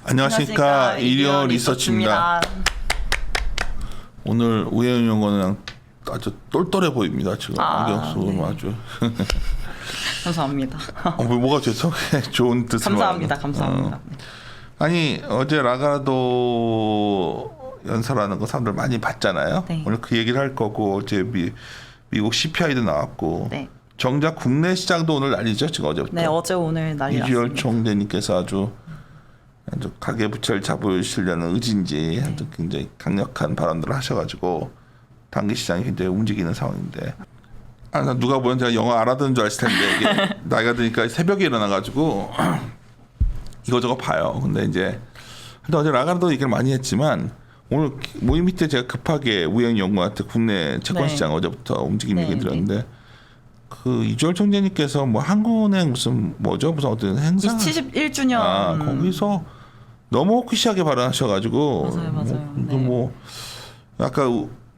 안녕하십니까 이리오 리서치입니다. 오늘 우혜연 연구는 아주 똘똘해 보입니다. 지금 안경 쓰고 네. 아주 감사합니다. 뭐가 죄송해. 좋은 뜻으로 감사합니다. 아니 어제 라가나도 연설하는 거 사람들 많이 봤잖아요. 네. 오늘 그 얘기를 할 거고 어제 미국 CPI도 나왔고 네. 정작 국내 시장도 오늘 난리죠. 지금 어제부터. 네, 어제 오늘 난리 이주열 났습니다. 총재님께서 아주 가계부채를 잡으시려는 의지인지 아주 굉장히 강력한 발언들을 하셔가지고 단기 시장이 굉장히 움직이는 상황인데 누가 보면 제가 영어 알아듣는 줄 아실 텐데 이게 나이가 드니까 새벽에 일어나가지고 이거저거 봐요. 근데 이제 어제 라가나도 얘기를 많이 했지만 오늘 모임 밑에 제가 급하게 우영 연구한테 국내 채권 시장 어제부터 움직임 얘기 드렸는데 그 이주열 총재님께서 뭐 한국은행 무슨 어떤 행사 71주년 거기서 너무 호기시하게 발언하셔가지고 맞아요. 뭐 아까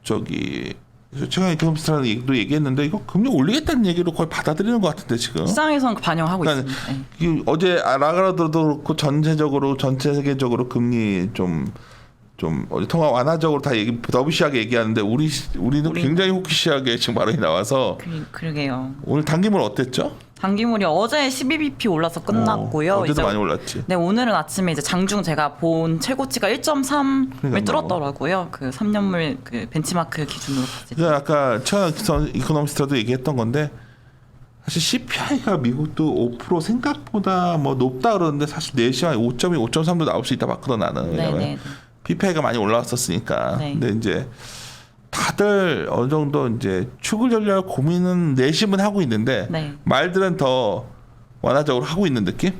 저기 최근에 이코노미스트라는 얘기도 얘기했는데 이거 금리 올리겠다는 얘기로 거의 받아들이는 것 같은데 지금 시장에서는 반영하고 그러니까 있습니다. 이 어제 라가나도 그렇고 전 세계적으로 금리 좀 통화 완화적으로 다 더비시하게 얘기하는데 우리는 굉장히 호기시하게 지금 발언이 나와서 그러게요. 오늘 단기물 어땠죠? 단기물이 어제 12bp 올라서 끝났고요. 어제도 이제 많이 올랐지. 네, 오늘은 아침에 이제 장중 제가 본 최고치가 1.3을 뚫었더라고요. 그 3년물 그 벤치마크 기준으로 봤을 때. 그러니까 아까 최근 이코노미스트도 얘기했던 건데 사실 CPI가 미국도 5% 생각보다 뭐 높다 그러는데 사실 내시간 5.2, 5.3도 나올 수 있다 봤거든 나는. 왜냐면 PPI가 많이 올라왔었으니까. 네. 근데 이제 다들 어느 정도 이제 축을 전략 고민은 내심은 하고 있는데 말들은 더 완화적으로 하고 있는 느낌?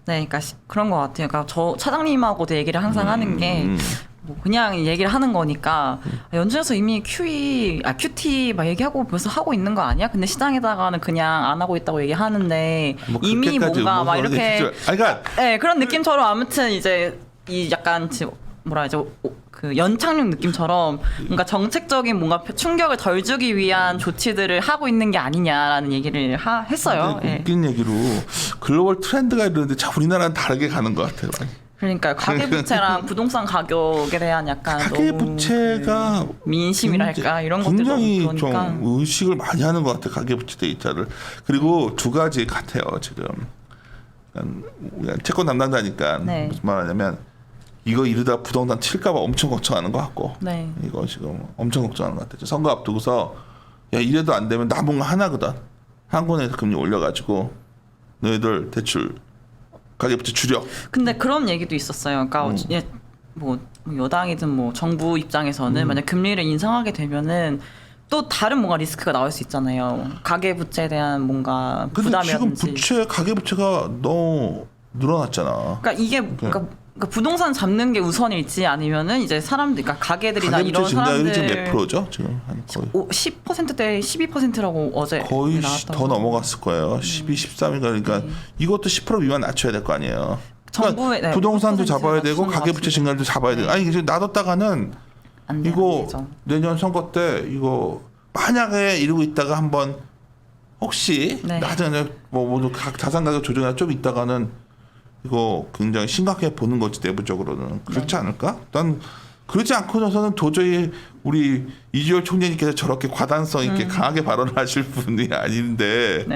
네, 그러니까 그런 것 같아요. 그러니까 저 차장님하고도 얘기를 항상 하는 게 뭐 그냥 얘기를 하는 거니까 연준에서 이미 QT 막 얘기하고 벌써 하고 있는 거 아니야? 근데 시장에다가는 그냥 안 하고 있다고 얘기하는데 뭐 이미 뭔가 막 이렇게 그러니까 네, 그런 느낌처럼 아무튼 이제 이 약간 뭐라 하죠? 그 연착륙 느낌처럼 뭔가 정책적인 뭔가 충격을 덜 주기 위한 조치들을 하고 있는 게 아니냐라는 얘기를 했어요. 웃긴 얘기로 글로벌 트렌드가 이러는데 참 우리나라는 다르게 가는 것 같아요. 그러니까 가계부채랑 부동산 가격에 대한 약간 가계부채가 너무 민심이랄까 이런 것들 굉장히 그러니까. 좀 의식을 많이 하는 것 같아요. 가계부채 데이터를. 그리고 두 가지 같아요. 지금 채권 담당자니까 무슨 말하냐면 이거 이러다 부동산 칠까봐 엄청 걱정하는 것 같고 이거 지금 엄청 걱정하는 것 같아요. 선거 앞두고서 야 이래도 안 되면 나 뭔가 하나거든. 한국은행에서 금리 올려가지고 너희들 대출 가계부채 줄여. 근데 그런 얘기도 있었어요. 그러니까 뭐 여당이든 뭐 정부 입장에서는 만약 금리를 인상하게 되면은 또 다른 뭔가 리스크가 나올 수 있잖아요. 가계부채에 대한 뭔가 부담이라든지. 근데 지금 가계부채가 너무 늘어났잖아. 그러니까 이게 그러니까 부동산 잡는 게 우선일지 아니면은 이제 사람들, 그러니까 가게들이나 이런 사람들 지금 몇 프로죠? 지금 거의 10%대 12%라고 어제 거의 나왔다고. 더 넘어갔을 거예요. 12, 13인가 그러니까 이것도 10% 미만 낮춰야 될 거 아니에요. 정부의 그러니까 부동산도 잡아야 되고 가계부채 증가도 잡아야 되고. 아니 이제 놔뒀다가는 이거 내년 선거 때 이거 만약에 이러고 있다가 한번 혹시 나중에 뭐 자산 가격 조정이나 좀 있다가는 이거 굉장히 심각하게 보는 거지 내부적으로는. 그렇지 않을까? 난 그렇지 않고서는 도저히 우리 이주열 총재님께서 저렇게 과단성 있게 강하게 발언을 하실 분이 아닌데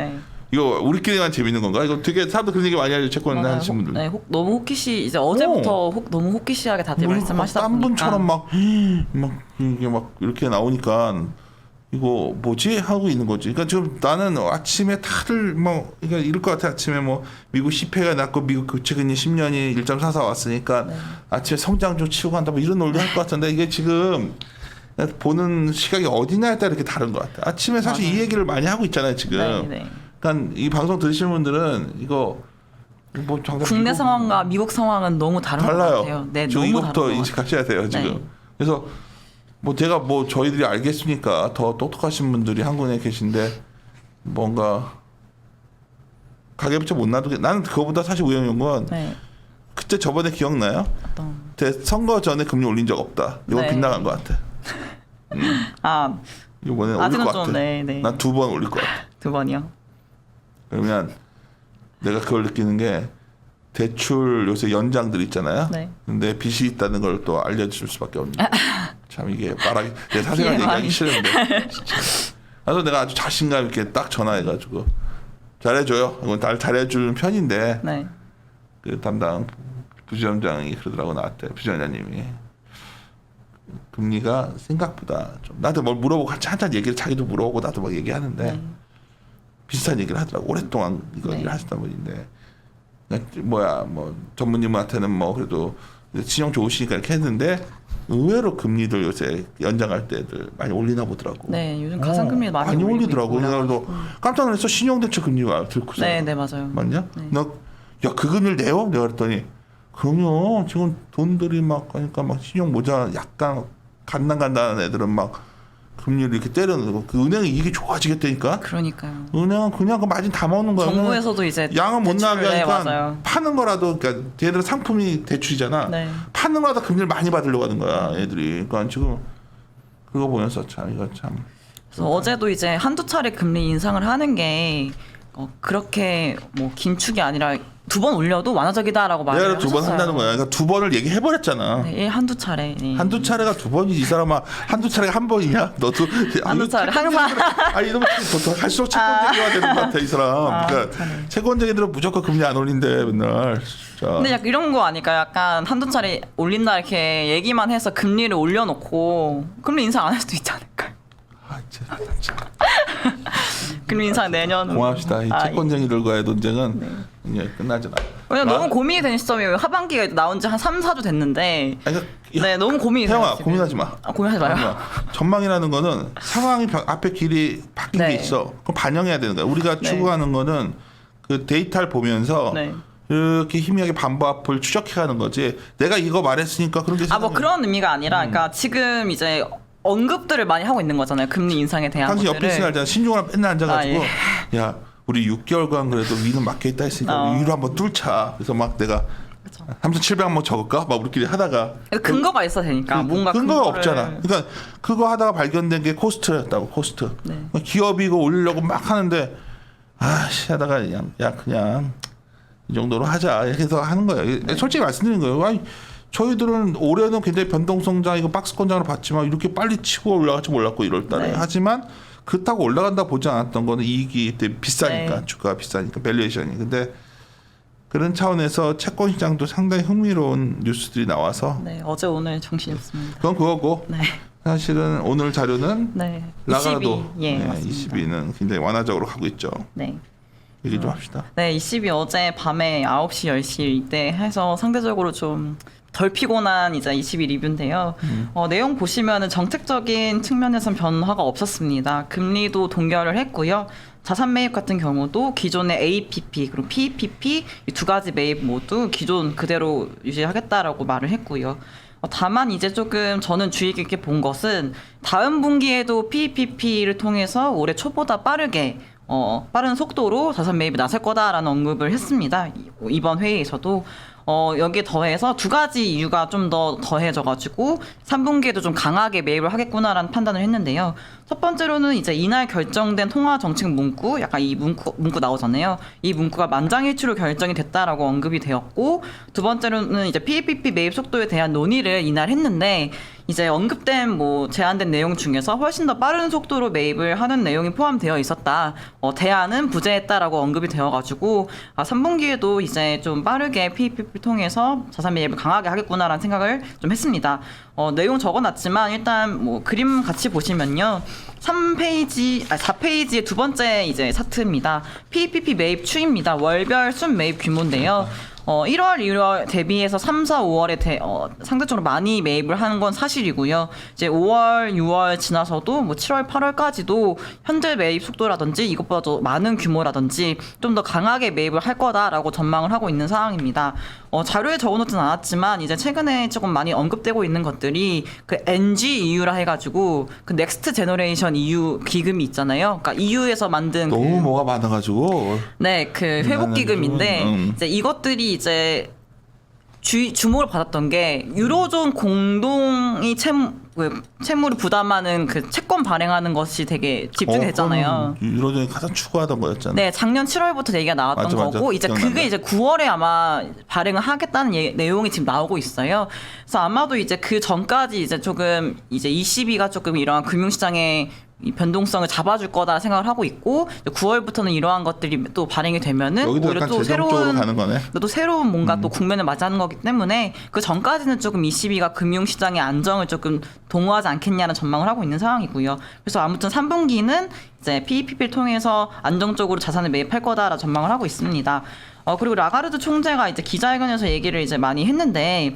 이거 우리끼리만 재밌는 건가? 이거 되게 사람들 그런 얘기 많이 하죠. 채권 하시는 분들. 너무 호기시 이제 어제부터 너무 호기시하게 다들 말씀하시다 보니까 딴 분처럼 막 이게 막 이렇게 나오니까 이거 뭐지 하고 있는 거지. 그러니까 지금 나는 아침에 다들 뭐 그러니까 이럴 것 같아. 아침에 뭐 미국 CPI가 낮고 미국 교체금리 10년이 1.44 왔으니까 아침에 성장 좀 치고 간다 뭐 이런 논리 할 것 같은데 이게 지금 보는 시각이 어디냐에 따라 이렇게 다른 것 같아. 아침에 사실 이 얘기를 많이 하고 있잖아요 지금. 그러니까 이 방송 들으시는 분들은 이거 뭐 국내 상황과 미국 상황은 너무 다른 것 같아요. 네, 지금 너무 이것부터 인식하셔야 돼요 지금. 그래서 뭐 제가 뭐 저희들이 알겠으니까 더 똑똑하신 분들이 한국에 계신데 뭔가 가계부채 못 놔두게. 나는 그거보다 사실 우영연구원 그때 저번에 기억나요? 선거 전에 금리 올린 적 없다. 이거 빗나간 것 같아. 이번에 올릴 것 같아. 난 2번 올릴 것 같아. 2번이요? 그러면 내가 그걸 느끼는 게 대출 요새 연장들 있잖아요. 네. 근데 빚이 있다는 걸 또 알려줄 수밖에 없는. 참 이게 말하기 내 사생활 TMI. 얘기하기 싫은데. 진짜. 그래서 내가 아주 자신감 있게 딱 전화해가지고 잘해줘요. 이건 날 잘해주는 편인데 네. 그 담당 부지점장이 그러더라고 나한테 부지점장님이 금리가 생각보다 좀 나한테 뭘 물어보고 한참 얘기를 자기도 물어보고 나도 막 얘기하는데 네. 비슷한 얘기를 하더라고. 오랫동안 이거 네. 일을 하시던 분인데 뭐야 뭐 전무님한테는 뭐 그래도 신용 좋으시니까 이렇게 했는데 의외로 금리들 요새 연장할 때들 많이 올리나 보더라고. 네, 요즘 가상금리 많이 올리더라고. 올리고 그래서 깜짝 놀랐어. 신용대출 금리가 들고서. 네, 네 맞아요. 맞냐? 네. 야, 그 금리를 내요? 내가 그랬더니 그럼요. 지금 돈들이 막 하니까 막 신용 모자 약간 간당간당한 애들은 막 금리를 이렇게 때려넣고 그 은행이 이게 좋아지겠다니까. 그러니까요. 은행은 그냥 그 마진 다 먹는 거야. 정부에서도 이제 양은 못 대출을, 나게 하니까 네, 맞아요. 파는 거라도 그러니까 얘들 상품이 대출이잖아. 네. 파는 거라도 금리를 많이 받으려고 하는 거야, 애들이. 그러니까 지금 그거 보면서 참 이거 참. 그래서 어제도 이제 한두 차례 금리 인상을 하는 게 그렇게 뭐 긴축이 아니라 2번 올려도 완화적이다라고 말을 내가 하셨어요. 2번 한다는 거야. 그러니까 2번을 얘기해 버렸잖아. 네, 한두 차례. 네. 한두 차례가 2번이지 이 사람아. 한두 차례가 한 번이냐? 너도 한두 차례 항상. 아 이놈 더 갈수록 채권쟁이가 되는 것 같아 이 사람. 그러니까 차례. 채권쟁이들은 무조건 금리 안 올린대 맨날. 자. 근데 약간 이런 거 아닐까? 약간 한두 차례 올린다 이렇게 얘기만 해서 금리를 올려놓고 금리 인상 안 할 수도 있지 않을까요? 아, 참. 금리 인상 내년. 고맙시다. 이 채권쟁이들과의 논쟁은 이제 끝나잖아. 왜냐면 너무 고민이 되는 시점이에요. 하반기가 나온 지 한 3, 4주 됐는데. 아니, 그러니까 네, 너무 고민이 돼요. 태영아 지금. 고민하지 마. 고민하지 마요. 아니야. 전망이라는 거는 상황이 앞에 길이 바뀐 네. 게 있어. 그럼 반영해야 되는 거야. 우리가 네. 추구하는 거는 그 데이터를 보면서 네. 이렇게 희미하게 반부합을 추적해가는 거지. 내가 이거 말했으니까 그런 게. 뭐 그런 의미가 아니라, 그러니까 지금 이제 언급들을 많이 하고 있는 거잖아요. 금리 인상에 대한 당신 것들을. 옆에 있으면 알잖아. 신중하랑 맨날 앉아가지고 아, 야 우리 6개월간 그래도 위는 막혀 있다 했으니까 위로 한번 뚫자. 그래서 막 내가 그쵸. 3,700 한번 적을까? 막 우리끼리 하다가 근거가 있어야 되니까 뭔가 근거가 근거를- 없잖아. 그러니까 그거 하다가 발견된 게 코스트였다고. 코스트. 네. 기업이 이거 올리려고 막 하는데 아씨 하다가 그냥 이 정도로 하자 이렇게 해서 하는 거예요. 솔직히 말씀드리는 거예요. 아니, 저희들은 올해는 굉장히 변동성장 이거 박스권장으로 봤지만 이렇게 빨리 치고 올라갈지 몰랐고 1월달에 네. 하지만 그렇다고 올라간다 보지 않았던 거는 이익이 비싸니까 네. 주가가 비싸니까 밸류에이션이. 근데 그런 차원에서 채권 시장도 상당히 흥미로운 뉴스들이 나와서 네, 어제 오늘 정신이 없습니다. 그건 그거고 네. 사실은 오늘 자료는 네. 라가도 22. 예, 맞습니다. 22는 굉장히 완화적으로 가고 있죠. 네. 얘기 좀 합시다. 네, 22 어제 밤에 9시, 10시 이때 해서 상대적으로 좀 덜 피곤한 이제 22 리뷰인데요. 내용 보시면은 정책적인 측면에선 변화가 없었습니다. 금리도 동결을 했고요. 자산 매입 같은 경우도 기존의 APP 그리고 PPP 이 두 가지 매입 모두 기존 그대로 유지하겠다라고 말을 했고요. 다만 이제 조금 저는 주의 깊게 본 것은 다음 분기에도 PPP를 통해서 올해 초보다 빠르게 빠른 속도로 자산 매입에 나설 거다라는 언급을 했습니다. 이번 회의에서도. 여기에 더해서 두 가지 이유가 좀 더 더해져가지고 3분기에도 좀 강하게 매입을 하겠구나라는 판단을 했는데요. 첫 번째로는 이제 이날 결정된 통화 정책 문구, 약간 이 문구 나오잖아요. 이 문구가 만장일치로 결정이 됐다라고 언급이 되었고, 두 번째로는 이제 PPP 매입 속도에 대한 논의를 이날 했는데, 이제 언급된 뭐 제안된 내용 중에서 훨씬 더 빠른 속도로 매입을 하는 내용이 포함되어 있었다. 대안은 부재했다라고 언급이 되어가지고 3분기에도 이제 좀 빠르게 PPP를 통해서 자산 매입을 강하게 하겠구나라는 생각을 좀 했습니다. 내용 적어놨지만 일단 뭐 그림 같이 보시면요. 4페이지의 두 번째 이제 차트입니다. PPP 매입 추이입니다. 월별 순 매입 규모인데요. 1월, 2월 대비해서 3, 4, 5월에 상대적으로 많이 매입을 하는 건 사실이고요. 이제 5월, 6월 지나서도 뭐 7월, 8월까지도 현재 매입 속도라든지 이것보다 더 많은 규모라든지 좀 더 강하게 매입을 할 거다라고 전망을 하고 있는 상황입니다. 자료에 적어놓진 않았지만 이제 최근에 조금 많이 언급되고 있는 것들이 그 NGEU라 해가지고 그 넥스트 제너레이션 EU 기금이 있잖아요. 그러니까 EU에서 만든 너무 뭐가 많아가지고 네, 그 회복 기금인데 나는 이제 이것들이 이제 주목을 받았던 게 유로존 공동이 채무를 부담하는 그 채권 발행하는 것이 되게 집중됐잖아요. 유로존이 가장 추구하던 거였잖아요. 네, 작년 7월부터 얘기가 나왔던 맞아. 거고 이제 기억난다. 그게 이제 9월에 아마 발행을 하겠다는 내용이 지금 나오고 있어요. 그래서 아마도 이제 그 전까지 이제 조금 이제 ECB가 조금 이러한 금융시장의 이 변동성을 잡아줄 거다 생각을 하고 있고 9월부터는 이러한 것들이 또 발행이 되면은 여기도 오히려 약간 또 재정 쪽으로 가는 거네. 또 새로운 뭔가 또 국면을 맞이하는 거기 때문에 그 전까지는 조금 ECB가 금융시장의 안정을 조금 동호하지 않겠냐는 전망을 하고 있는 상황이고요. 그래서 아무튼 3분기는 이제 PEPP를 통해서 안정적으로 자산을 매입할 거다라 전망을 하고 있습니다. 그리고 라가르드 총재가 이제 기자회견에서 얘기를 이제 많이 했는데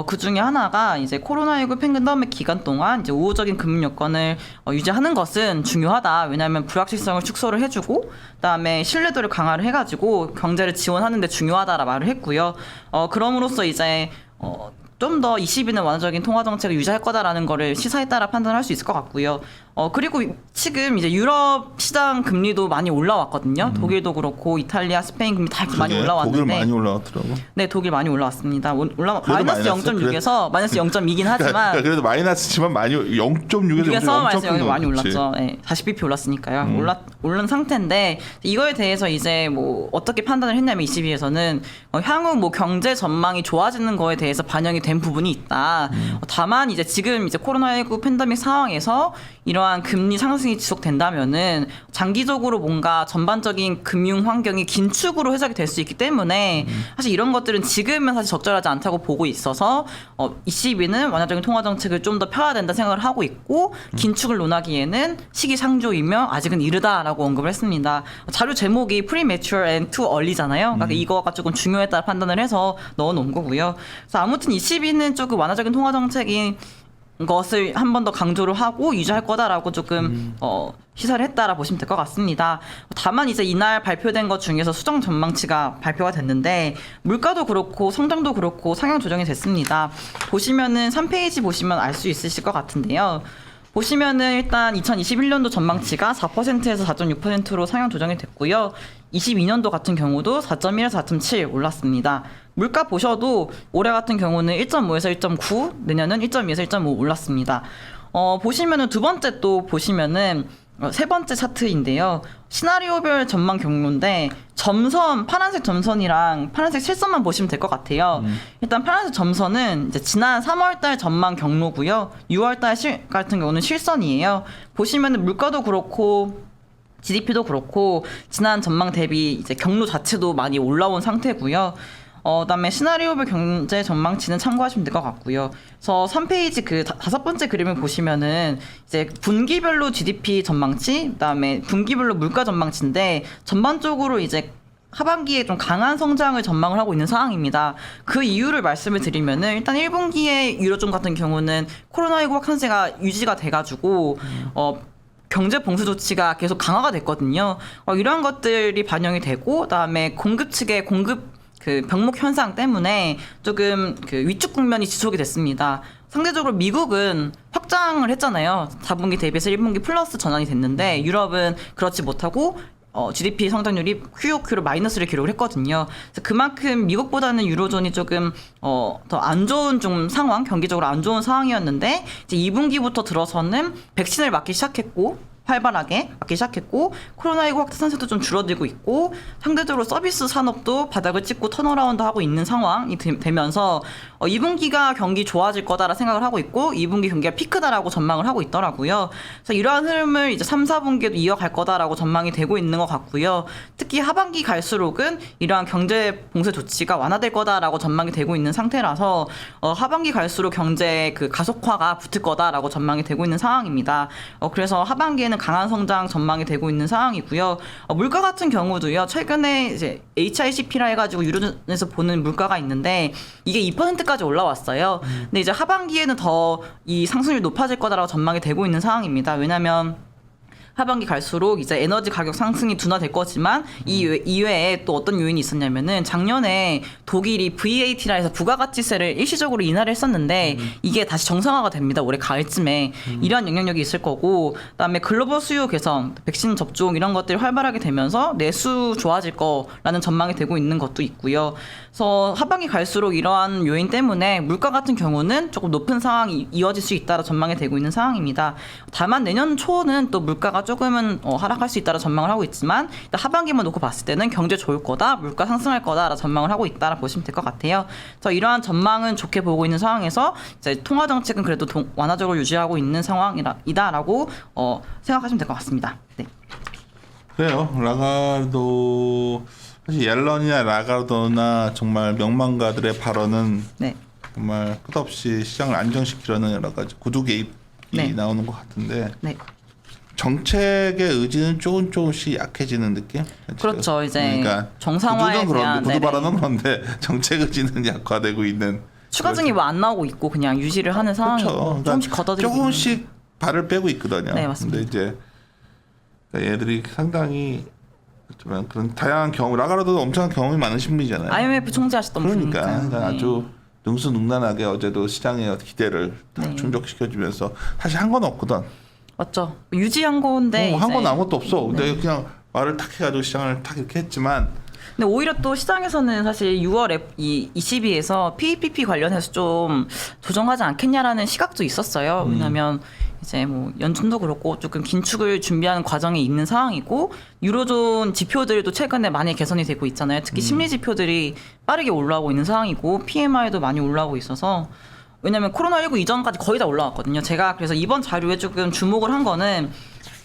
그 중에 하나가 이제 코로나19 팬데믹 기간 동안 이제 우호적인 금융 여건을 유지하는 것은 중요하다. 왜냐하면 불확실성을 축소를 해주고 그다음에 신뢰도를 강화를 해가지고 경제를 지원하는 데 중요하다라 말을 했고요. 그럼으로써 이제 좀 더 ECB는 완화적인 통화 정책을 유지할 거다라는 거를 시사에 따라 판단할 수 있을 것 같고요. 그리고 지금 이제 유럽 시장 금리도 많이 올라왔거든요. 독일도 그렇고 이탈리아, 스페인 금리 다 이렇게 많이 올라왔는데. 독일 많이 올라왔더라고. 네, 독일 많이 올라왔습니다. 마이너스 마이너스? 0.6에서 마이너스 0.2긴 하지만 그래도 마이너스지만 많이 0.6에서 6에서 마이너스 0이 많이 그렇지. 올랐죠. 네, 40bp 올랐으니까요. 오른 상태인데 이거에 대해서 이제 뭐 어떻게 판단을 했냐면 ECB에서는 향후 뭐 경제 전망이 좋아지는 거에 대해서 반영이 된 부분이 있다. 다만 이제 지금 이제 코로나19 팬데믹 상황에서 이러한 금리 상승이 지속된다면은 장기적으로 뭔가 전반적인 금융 환경이 긴축으로 해석이 될 수 있기 때문에 사실 이런 것들은 지금은 사실 적절하지 않다고 보고 있어서 ECB는 완화적인 통화 정책을 좀 더 펴야 된다 생각을 하고 있고 긴축을 논하기에는 시기상조이며 아직은 이르다라고 언급을 했습니다. 자료 제목이 premature and too early잖아요. 그러니까 이거가 조금 중요했다 판단을 해서 넣어놓은 거고요. 그래서 아무튼 ECB는 조금 완화적인 통화 정책인 것을 한 번 더 강조를 하고 유지할 거다라고 조금 시사를 했다라 보시면 될 것 같습니다. 다만 이제 이날 발표된 것 중에서 수정 전망치가 발표가 됐는데 물가도 그렇고 성장도 그렇고 상향 조정이 됐습니다. 보시면은 3페이지 보시면 알 수 있으실 것 같은데요. 보시면은 일단 2021년도 전망치가 4%에서 4.6%로 상향 조정이 됐고요. 22년도 같은 경우도 4.1에서 4.7 올랐습니다. 물가 보셔도 올해 같은 경우는 1.5에서 1.9, 내년은 1.2에서 1.5 올랐습니다. 보시면은 두 번째 또 보시면은 세 번째 차트인데요. 시나리오별 전망 경로인데 점선 파란색 점선이랑 파란색 실선만 보시면 될 것 같아요. 일단 파란색 점선은 이제 지난 3월달 전망 경로고요. 6월달 같은 경우는 실선이에요. 보시면은 물가도 그렇고 GDP도 그렇고 지난 전망 대비 이제 경로 자체도 많이 올라온 상태고요. 그다음에 시나리오별 경제 전망치는 참고하시면 될 것 같고요. 그래서 3페이지 그 다섯 번째 그림을 보시면은 이제 분기별로 GDP 전망치, 그다음에 분기별로 물가 전망치인데 전반적으로 이제 하반기에 좀 강한 성장을 전망을 하고 있는 상황입니다. 그 이유를 말씀을 드리면은 일단 1분기에 유로존 같은 경우는 코로나19 확산세가 유지가 돼가지고 경제 봉쇄 조치가 계속 강화가 됐거든요. 이러한 것들이 반영이 되고 그다음에 공급 측의 그 병목 현상 때문에 조금 그 위축 국면이 지속이 됐습니다. 상대적으로 미국은 확장을 했잖아요. 4분기 대비해서 1분기 플러스 전환이 됐는데 유럽은 그렇지 못하고 GDP 성장률이 QOQ로 마이너스를 기록을 했거든요. 그래서 그만큼 미국보다는 유로존이 조금 더 안 좋은 좀 상황, 경기적으로 안 좋은 상황이었는데 이제 2분기부터 들어서는 백신을 맞기 시작했고 활발하게 맞기 시작했고 코로나19 확산세도 좀 줄어들고 있고 상대적으로 서비스 산업도 바닥을 찍고 턴어라운드 하고 있는 상황이 되면서 2분기가 경기 좋아질 거다라 생각을 하고 있고 2분기 경기가 피크다라고 전망을 하고 있더라고요. 그래서 이러한 흐름을 이제 3, 4분기에도 이어갈 거다라고 전망이 되고 있는 것 같고요. 특히 하반기 갈수록은 이러한 경제 봉쇄 조치가 완화될 거다라고 전망이 되고 있는 상태라서 하반기 갈수록 경제 그 가속화가 붙을 거다라고 전망이 되고 있는 상황입니다. 그래서 하반기에는 강한 성장 전망이 되고 있는 상황이고요. 물가 같은 경우도요. 최근에 이제 HICP라 해가지고 유로존에서 보는 물가가 있는데 이게 2%까지 올라왔어요. 근데 이제 하반기에는 더 이 상승률이 높아질 거다라고 전망이 되고 있는 상황입니다. 왜냐하면 하반기 갈수록 이제 에너지 가격 상승이 둔화될 거지만 이외에 또 어떤 요인이 있었냐면은 작년에 독일이 VAT라 해서 부가가치세를 일시적으로 인하를 했었는데 이게 다시 정상화가 됩니다. 올해 가을쯤에 이러한 영향력이 있을 거고 그다음에 글로벌 수요 개선, 백신 접종 이런 것들이 활발하게 되면서 내수 좋아질 거라는 전망이 되고 있는 것도 있고요. 그래서 하반기 갈수록 이러한 요인 때문에 물가 같은 경우는 조금 높은 상황이 이어질 수 있다라 전망이 되고 있는 상황입니다. 다만 내년 초는 또 물가가 조금은 하락할 수 있다라 전망을 하고 있지만 일단 하반기만 놓고 봤을 때는 경제 좋을 거다, 물가 상승할 거다라 전망을 하고 있다라 보시면 될 것 같아요. 그래서 이러한 전망은 좋게 보고 있는 상황에서 이제 통화 정책은 그래도 완화적으로 유지하고 있는 상황이다라고 생각하시면 될 것 같습니다. 네. 그래요. 라가르도 사실 옐런이나 라가르도나 정말 명망가들의 발언은 네. 정말 끝없이 시장을 안정시키려는 여러 가지 구두 개입이 네. 나오는 것 같은데 네. 정책의 의지는 조금씩 약해지는 느낌? 그렇죠. 이제 그러니까 정상화에 구두는 대한 그런데 구두 네네. 발언은 그런데 정책 의지는 약화되고 있는 추가증이 뭐 안 나오고 있고 그냥 유지를 하는 상황이고 그렇죠. 조금씩 걷어들이고 조금씩 발을 빼고 있거든요. 네, 맞습니다. 근데 이제 그러니까 얘들이 상당히 그런 다양한 경험, 라가르도도 엄청난 경험이 많으신 분이잖아요. IMF 총재하셨던 그러니까, 분이니까요. 그러니까 네. 아주 능수능란하게 어제도 시장의 기대를 다 네. 충족시켜주면서 사실 한 건 없거든. 맞죠. 유지한 건데 한 건 이제 아무것도 없어. 근데 네. 그냥 말을 탁 해가지고 시장을 탁 이렇게 했지만 근데 오히려 또 시장에서는 사실 6월 이 ECB에서 PEPP 관련해서 좀 조정하지 않겠냐라는 시각도 있었어요. 왜냐하면 이제 뭐 연준도 그렇고 조금 긴축을 준비하는 과정에 있는 상황이고 유로존 지표들도 최근에 많이 개선이 되고 있잖아요. 특히 심리 지표들이 빠르게 올라오고 있는 상황이고 PMI도 많이 올라오고 있어서 왜냐하면 코로나19 이전까지 거의 다 올라왔거든요. 제가 그래서 이번 자료에 조금 주목을 한 거는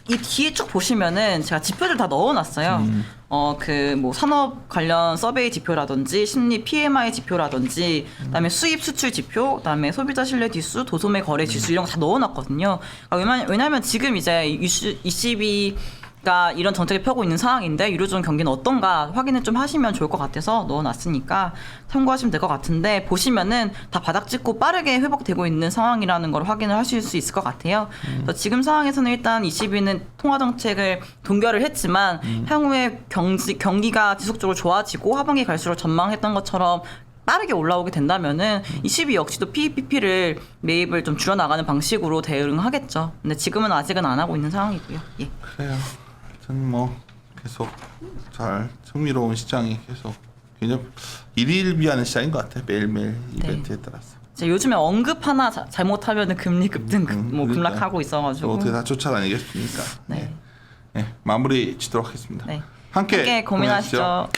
이 뒤에 쭉 보시면은 제가 지표들 다 넣어놨어요. 그 뭐 산업 관련 서베이 지표라든지 심리 PMI 지표라든지 그다음에 수입 수출 지표, 그다음에 소비자 신뢰 지수, 도소매 거래 지수 이런 거 다 넣어놨거든요. 왜냐하면 지금 이제 ECB가 이런 정책을 펴고 있는 상황인데 유로존 경기는 어떤가 확인을 좀 하시면 좋을 것 같아서 넣어놨으니까 참고하시면 될 것 같은데 보시면은 다 바닥 찍고 빠르게 회복되고 있는 상황이라는 걸 확인을 하실 수 있을 것 같아요. 그래서 지금 상황에서는 일단 ECB는 통화 정책을 동결을 했지만 향후에 경기가 지속적으로 좋아지고 하반기 갈수록 전망했던 것처럼 빠르게 올라오게 된다면은 ECB 역시도 PEPP를 매입을 좀 줄여나가는 방식으로 대응하겠죠. 근데 지금은 아직은 안 하고 있는 상황이고요. 예. 그래요. 하여튼 뭐 계속 잘 흥미로운 시장이 계속 굉장히 일일비하는 시장인 것 같아요. 매일매일 이벤트에 따라서. 요즘에 언급 하나 잘못하면은 금리 급등 뭐 그러니까. 급락하고 있어가지고 어떻게 다 쫓아다니겠습니까? 네. 네. 마무리 짓도록 하겠습니다. 네. 함께 고민하시죠.